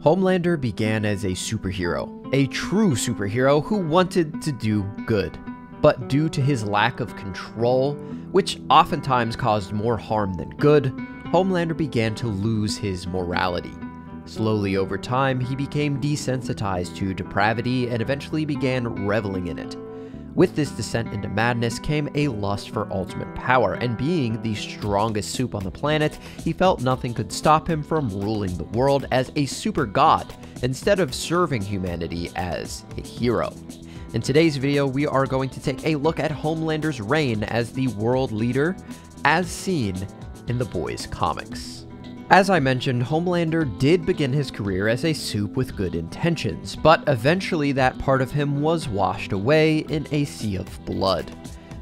Homelander began as a superhero, a true superhero who wanted to do good. But due to his lack of control, which oftentimes caused more harm than good, Homelander began to lose his morality. Slowly over time, he became desensitized to depravity and eventually began reveling in it. With this descent into madness came a lust for ultimate power, and being the strongest soup on the planet, he felt nothing could stop him from ruling the world as a super god, instead of serving humanity as a hero. In today's video, we are going to take a look at Homelander's reign as the world leader, as seen in the Boys comics. As I mentioned, Homelander did begin his career as a soup with good intentions, but eventually that part of him was washed away in a sea of blood.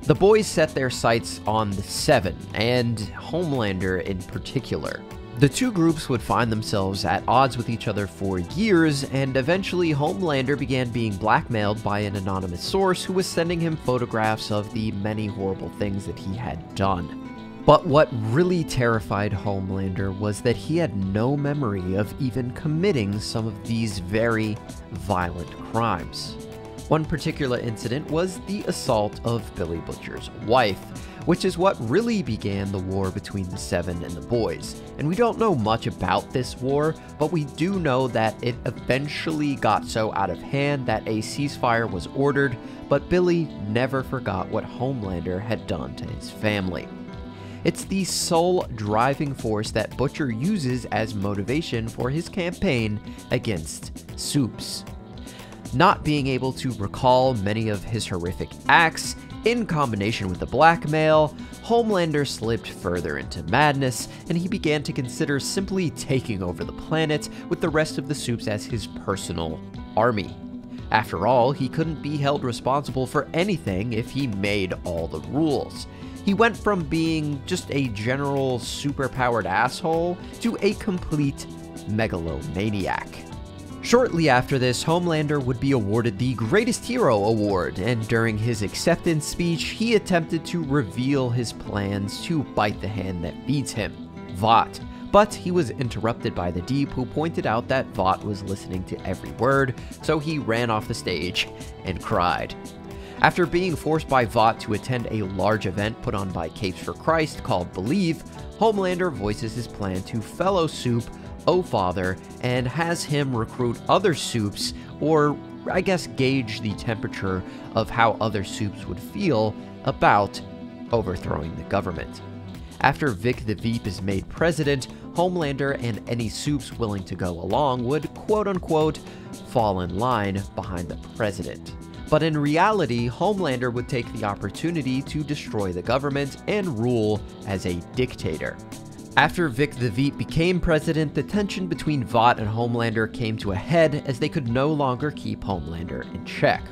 The Boys set their sights on the Seven, and Homelander in particular. The two groups would find themselves at odds with each other for years, and eventually Homelander began being blackmailed by an anonymous source who was sending him photographs of the many horrible things that he had done. But what really terrified Homelander was that he had no memory of even committing some of these very violent crimes. One particular incident was the assault of Billy Butcher's wife, which is what really began the war between the Seven and the Boys. And we don't know much about this war, but we do know that it eventually got so out of hand that a ceasefire was ordered, but Billy never forgot what Homelander had done to his family. It's the sole driving force that Butcher uses as motivation for his campaign against Soups. Not being able to recall many of his horrific acts, in combination with the blackmail, Homelander slipped further into madness, and he began to consider simply taking over the planet with the rest of the Soups as his personal army. After all, he couldn't be held responsible for anything if he made all the rules. He went from being just a general superpowered asshole to a complete megalomaniac. Shortly after this, Homelander would be awarded the Greatest Hero Award, and during his acceptance speech, he attempted to reveal his plans to bite the hand that feeds him, Vought. But he was interrupted by the Deep, who pointed out that Vought was listening to every word, so he ran off the stage and cried. After being forced by Vought to attend a large event put on by Capes for Christ called Believe, Homelander voices his plan to fellow Soup, O-Father, and has him recruit other Soups, or I guess gauge the temperature of how other Soups would feel about overthrowing the government. After Vic the Veep is made president, Homelander and any Soups willing to go along would quote-unquote fall in line behind the president. But in reality, Homelander would take the opportunity to destroy the government and rule as a dictator. After Vic the Veep became president, the tension between Vought and Homelander came to a head as they could no longer keep Homelander in check.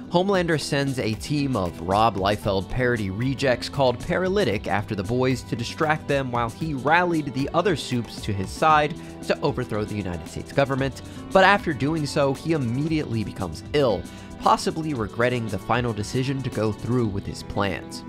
Homelander sends a team of Rob Liefeld parody rejects called Paralytic after the Boys to distract them while he rallied the other Soups to his side to overthrow the United States government, but after doing so, he immediately becomes ill, possibly regretting the final decision to go through with his plans.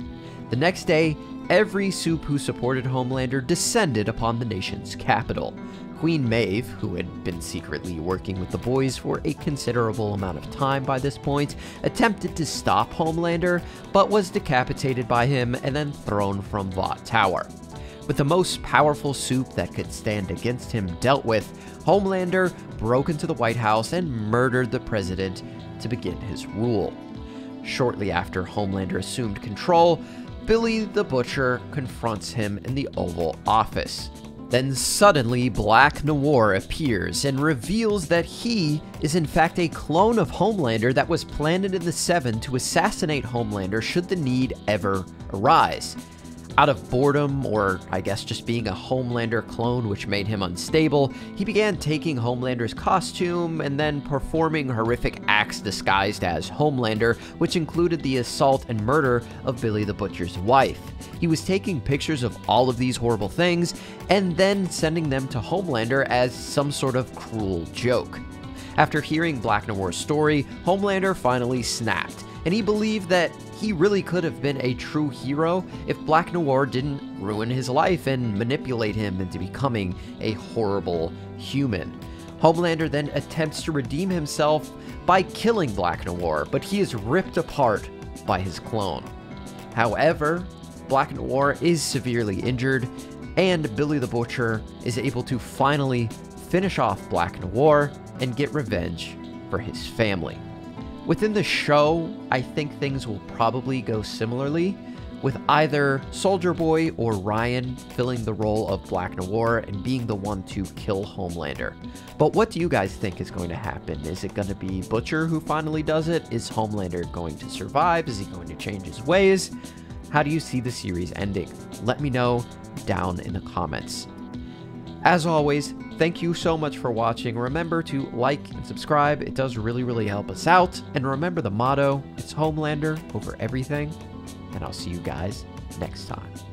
The next day, every Soup who supported Homelander descended upon the nation's capital. Queen Maeve, who had been secretly working with the Boys for a considerable amount of time by this point, attempted to stop Homelander, but was decapitated by him and then thrown from Vought Tower. With the most powerful Soup that could stand against him dealt with, Homelander broke into the White House and murdered the president to begin his rule. Shortly after Homelander assumed control, Billy the Butcher confronts him in the Oval Office. Then suddenly, Black Noir appears and reveals that he is in fact a clone of Homelander that was planted in the Seven to assassinate Homelander should the need ever arise. Out of boredom, or I guess just being a Homelander clone which made him unstable, he began taking Homelander's costume and then performing horrific acts disguised as Homelander, which included the assault and murder of Billy the Butcher's wife. He was taking pictures of all of these horrible things and then sending them to Homelander as some sort of cruel joke. After hearing Black Noir's story, Homelander finally snapped, and he believed that he really could have been a true hero if Black Noir didn't ruin his life and manipulate him into becoming a horrible human. Homelander then attempts to redeem himself by killing Black Noir, but he is ripped apart by his clone. However, Black Noir is severely injured, and Billy the Butcher is able to finally finish off Black Noir and get revenge for his family. Within the show, I think things will probably go similarly, with either Soldier Boy or Ryan filling the role of Black Noir and being the one to kill Homelander. But what do you guys think is going to happen? Is it going to be Butcher who finally does it? Is Homelander going to survive? Is he going to change his ways? How do you see the series ending? Let me know down in the comments. As always, thank you so much for watching. Remember to like and subscribe. It does really help us out. And remember the motto, it's Homelander over everything. And I'll see you guys next time.